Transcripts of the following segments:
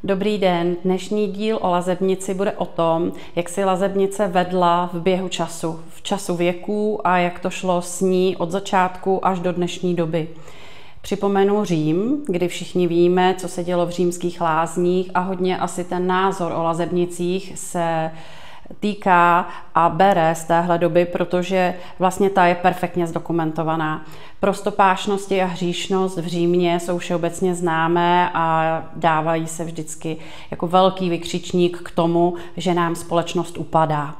Dobrý den, dnešní díl o lazebnici bude o tom, jak si lazebnice vedla v běhu času, v času věků a jak to šlo s ní od začátku až do dnešní doby. Připomenu Řím, kdy všichni víme, co se dělo v římských lázních a hodně asi ten názor o lazebnicích se týká a bere z téhle doby, protože vlastně ta je perfektně zdokumentovaná. Prostopášnosti a hříšnost v Římě jsou všeobecně známé a dávají se vždycky jako velký vykřičník k tomu, že nám společnost upadá.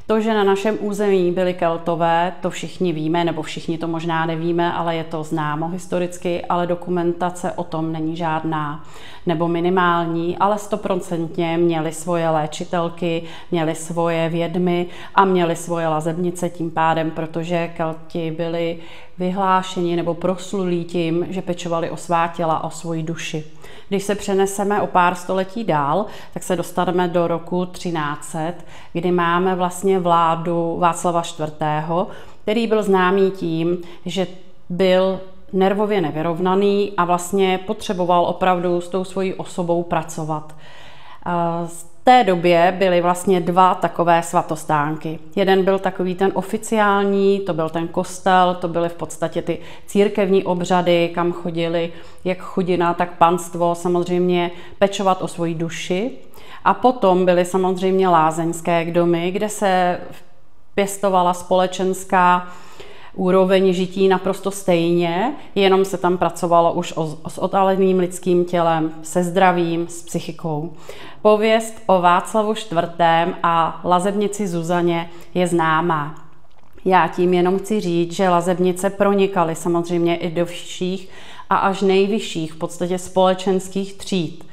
To, že na našem území byli Keltové, to všichni víme, nebo všichni to možná nevíme, ale je to známo historicky, ale dokumentace o tom není žádná, nebo minimální, ale 100% měli svoje léčitelky, měli svoje vědmy a měli svoje lazebnice tím pádem, protože Kelti byli vyhlášeni nebo proslulí tím, že pečovali o svá těla, o svoji duši. Když se přeneseme o pár století dál, tak se dostaneme do roku 1300, kdy máme vlastně vládu Václava IV., který byl známý tím, že byl nervově nevyrovnaný a vlastně potřeboval opravdu s tou svojí osobou pracovat. V té době byly vlastně dva takové svatostánky. Jeden byl takový ten oficiální, to byl ten kostel, to byly v podstatě ty církevní obřady, kam chodili jak chudina, tak panstvo, samozřejmě pečovat o svoji duši. A potom byly samozřejmě lázeňské domy, kde se pěstovala společenská úroveň žití naprosto stejně, jenom se tam pracovalo už s otaleným lidským tělem, se zdravím, s psychikou. Pověst o Václavu IV. A lazebnici Zuzaně je známá. Já tím jenom chci říct, že lazebnice pronikaly samozřejmě i do vyšších a až nejvyšších v podstatě společenských tříd.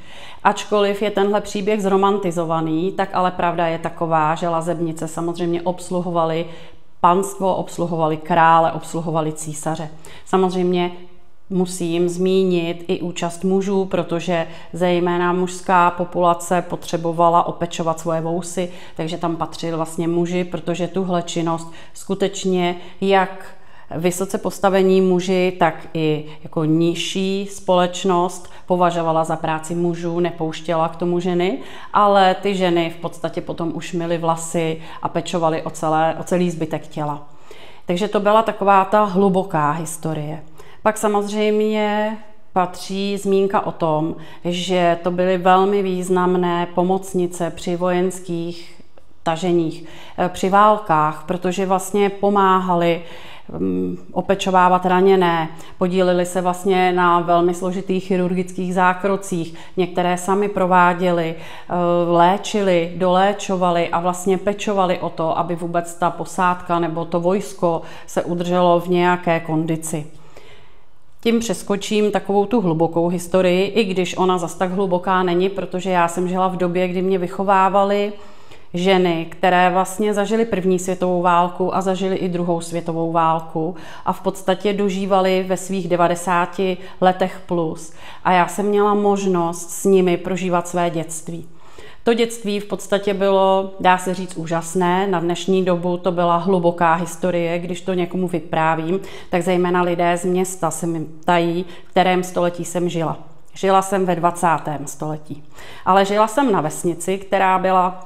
Ačkoliv je tenhle příběh zromantizovaný, tak ale pravda je taková, že lazebnice samozřejmě obsluhovaly panstvo, obsluhovali krále, obsluhovali císaře. Samozřejmě musím zmínit i účast mužů, protože zejména mužská populace potřebovala opečovat svoje vousy, takže tam patřili vlastně muži, protože tuhle činnost skutečně jak vysoce postavení muži, tak i jako nižší společnost považovala za práci mužů, nepouštěla k tomu ženy, ale ty ženy v podstatě potom už myly vlasy a pečovaly o celý zbytek těla. Takže to byla taková ta hluboká historie. Pak samozřejmě patří zmínka o tom, že to byly velmi významné pomocnice při vojenských taženích, při válkách, protože vlastně pomáhali opečovávat raněné, podíleli se vlastně na velmi složitých chirurgických zákrocích, některé sami prováděli, léčili, doléčovali a vlastně pečovali o to, aby vůbec ta posádka nebo to vojsko se udrželo v nějaké kondici. Tím přeskočím takovou tu hlubokou historii, i když ona zas tak hluboká není, protože já jsem žila v době, kdy mě vychovávali ženy, které vlastně zažily první světovou válku a zažily i druhou světovou válku a v podstatě dožívaly ve svých 90 letech plus. A já jsem měla možnost s nimi prožívat své dětství. To dětství v podstatě bylo, dá se říct, úžasné. Na dnešní dobu to byla hluboká historie, když to někomu vyprávím, tak zejména lidé z města se mi ptají, v kterém století jsem žila. Žila jsem ve 20. století. Ale žila jsem na vesnici, která byla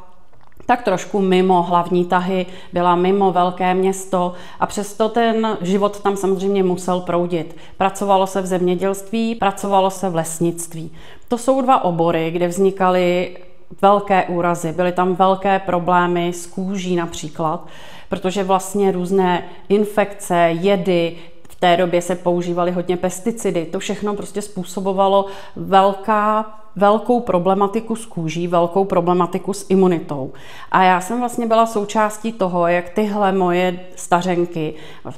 tak trošku mimo hlavní tahy, byla mimo velké město a přesto ten život tam samozřejmě musel proudit. Pracovalo se v zemědělství, pracovalo se v lesnictví. To jsou dva obory, kde vznikaly velké úrazy, byly tam velké problémy s kůží například, protože vlastně různé infekce, jedy, v té době se používaly hodně pesticidy, to všechno prostě způsobovalo velkou problematiku s kůží, velkou problematiku s imunitou. A já jsem vlastně byla součástí toho, jak tyhle moje stařenky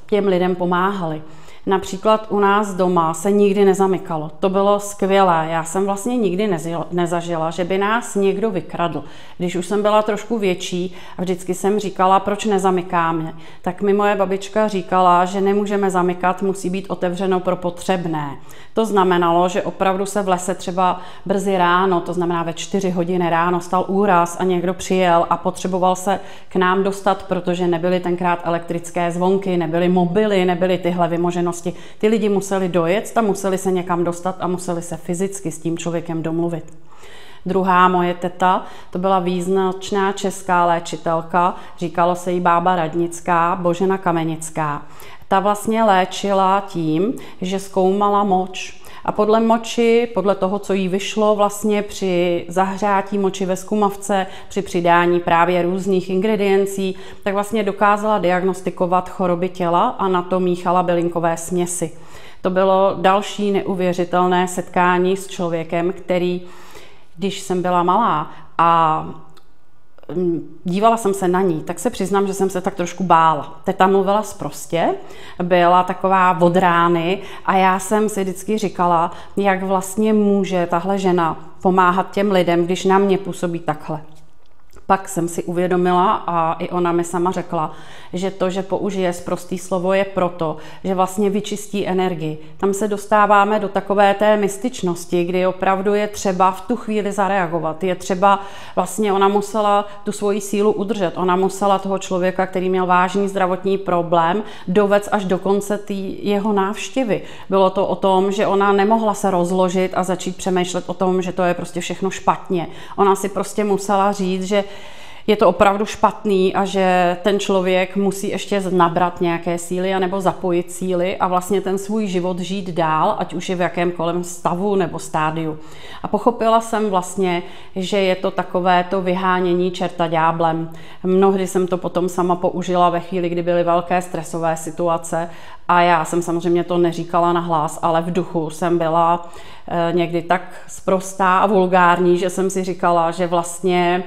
těm lidem pomáhaly. Například u nás doma se nikdy nezamykalo. To bylo skvělé. Já jsem vlastně nikdy nezažila, že by nás někdo vykradl. Když už jsem byla trošku větší a vždycky jsem říkala, proč nezamykáme, tak mi moje babička říkala, že nemůžeme zamykat, musí být otevřeno pro potřebné. To znamenalo, že opravdu se v lese třeba brzy ráno, to znamená ve 4 hodiny ráno, stal úraz a někdo přijel a potřeboval se k nám dostat, protože nebyly tenkrát elektrické zvonky, nebyly mobily, nebyly tyhle vymoženosti. Ty lidi museli dojet a museli se někam dostat a museli se fyzicky s tím člověkem domluvit. Druhá moje teta, to byla význačná česká léčitelka, říkalo se jí bába Radnická, Božena Kamenická. Ta vlastně léčila tím, že zkoumala moč. A podle moči, podle toho, co jí vyšlo vlastně při zahřátí moči ve zkumavce, při přidání právě různých ingrediencí, tak vlastně dokázala diagnostikovat choroby těla a na to míchala bylinkové směsi. To bylo další neuvěřitelné setkání s člověkem, který, když jsem byla malá a dívala jsem se na ní, tak se přiznám, že jsem se tak trošku bála. Teta mluvila sprostě, byla taková od rány a já jsem si vždycky říkala, jak vlastně může tahle žena pomáhat těm lidem, když na mě působí takhle. Pak jsem si uvědomila a i ona mi sama řekla, že to, že použije sprostý slovo, je proto, že vlastně vyčistí energii. Tam se dostáváme do takové té mystičnosti, kdy opravdu je třeba v tu chvíli zareagovat. Je třeba, vlastně ona musela tu svoji sílu udržet. Ona musela toho člověka, který měl vážný zdravotní problém, dovést až do konce jeho návštěvy. Bylo to o tom, že ona nemohla se rozložit a začít přemýšlet o tom, že to je prostě všechno špatně. Ona si prostě musela říct, že je to opravdu špatný a že ten člověk musí ještě nabrat nějaké síly anebo zapojit síly a vlastně ten svůj život žít dál, ať už je v jakémkoliv stavu nebo stádiu. A pochopila jsem vlastně, že je to takové to vyhánění čerta ďáblem. Mnohdy jsem to potom sama použila ve chvíli, kdy byly velké stresové situace a já jsem samozřejmě to neříkala nahlas, ale v duchu jsem byla někdy tak sprostá a vulgární, že jsem si říkala, že vlastně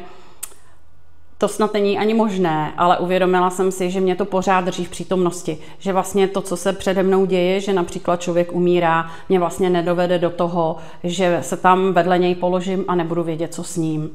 to snad není ani možné, ale uvědomila jsem si, že mě to pořád drží v přítomnosti. Že vlastně to, co se přede mnou děje, že například člověk umírá, mě vlastně nedovede do toho, že se tam vedle něj položím a nebudu vědět, co s ním.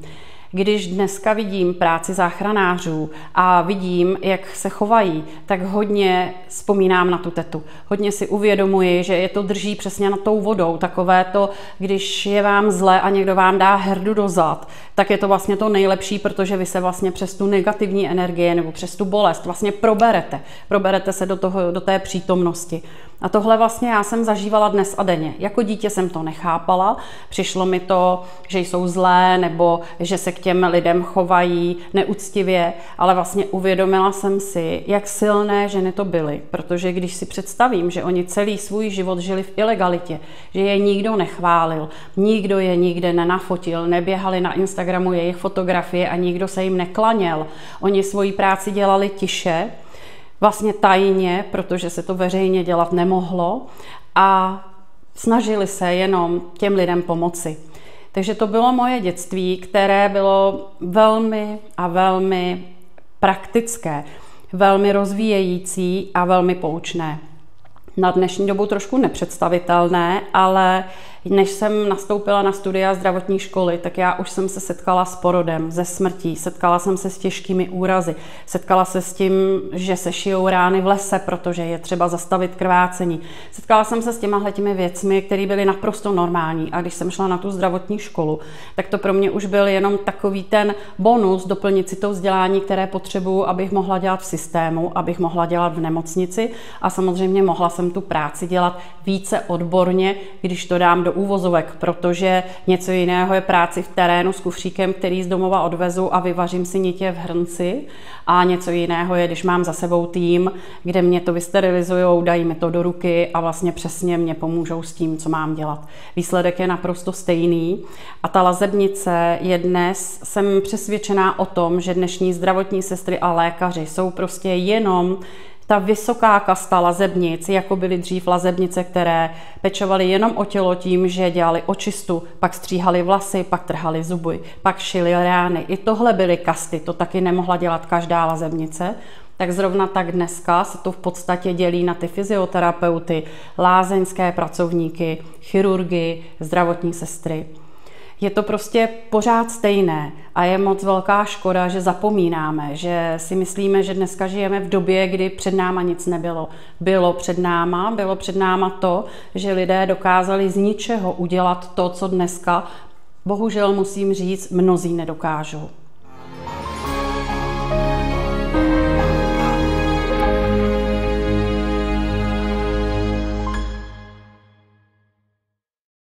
Když dneska vidím práci záchranářů a vidím, jak se chovají, tak hodně vzpomínám na tu tetu. Hodně si uvědomuji, že je to drží přesně nad tou vodou. Takové to, když je vám zle a někdo vám dá herdu do zad, tak je to vlastně to nejlepší, protože vy se vlastně přes tu negativní energii nebo přes tu bolest vlastně proberete. Proberete se do té přítomnosti. A tohle vlastně já jsem zažívala dnes a denně. Jako dítě jsem to nechápala, přišlo mi to, že jsou zlé nebo že se k těm lidem chovají neúctivě, ale vlastně uvědomila jsem si, jak silné ženy to byly, protože když si představím, že oni celý svůj život žili v ilegalitě, že je nikdo nechválil, nikdo je nikde nenafotil, neběhali na Instagramu jejich fotografie a nikdo se jim neklaněl, oni svoji práci dělali tiše, vlastně tajně, protože se to veřejně dělat nemohlo a snažili se jenom těm lidem pomoci. Takže to bylo moje dětství, které bylo velmi a velmi praktické, velmi rozvíjející a velmi poučné. Na dnešní dobu trošku nepředstavitelné, ale než jsem nastoupila na studia zdravotní školy, tak já už jsem se setkala s porodem, se smrtí, setkala jsem se s těžkými úrazy, setkala se s tím, že se šijou rány v lese, protože je třeba zastavit krvácení. Setkala jsem se s těmi věcmi, které byly naprosto normální a když jsem šla na tu zdravotní školu, tak to pro mě už byl jenom takový ten bonus doplnit si to vzdělání, které potřebuju, abych mohla dělat v systému, abych mohla dělat v nemocnici a samozřejmě mohla jsem tu práci dělat více odborně, když to dám do úvozovek, protože něco jiného je práci v terénu s kufříkem, který z domova odvezu a vyvařím si nitě v hrnci a něco jiného je, když mám za sebou tým, kde mě to vysterilizujou, dají mi to do ruky a vlastně přesně mě pomůžou s tím, co mám dělat. Výsledek je naprosto stejný a ta lazebnice je dnes, jsem přesvědčená o tom, že dnešní zdravotní sestry a lékaři jsou prostě jenom ta vysoká kasta lazebnic, jako byly dřív lazebnice, které pečovaly jenom o tělo tím, že dělali očistu, pak stříhali vlasy, pak trhali zuby, pak šili rány. I tohle byly kasty, to taky nemohla dělat každá lazebnice. Tak zrovna tak dneska se to v podstatě dělí na ty fyzioterapeuty, lázeňské pracovníky, chirurgy, zdravotní sestry. Je to prostě pořád stejné a je moc velká škoda, že zapomínáme, že si myslíme, že dneska žijeme v době, kdy před náma nic nebylo. Bylo před náma to, že lidé dokázali z ničeho udělat to, co dneska, bohužel musím říct, mnozí nedokážou.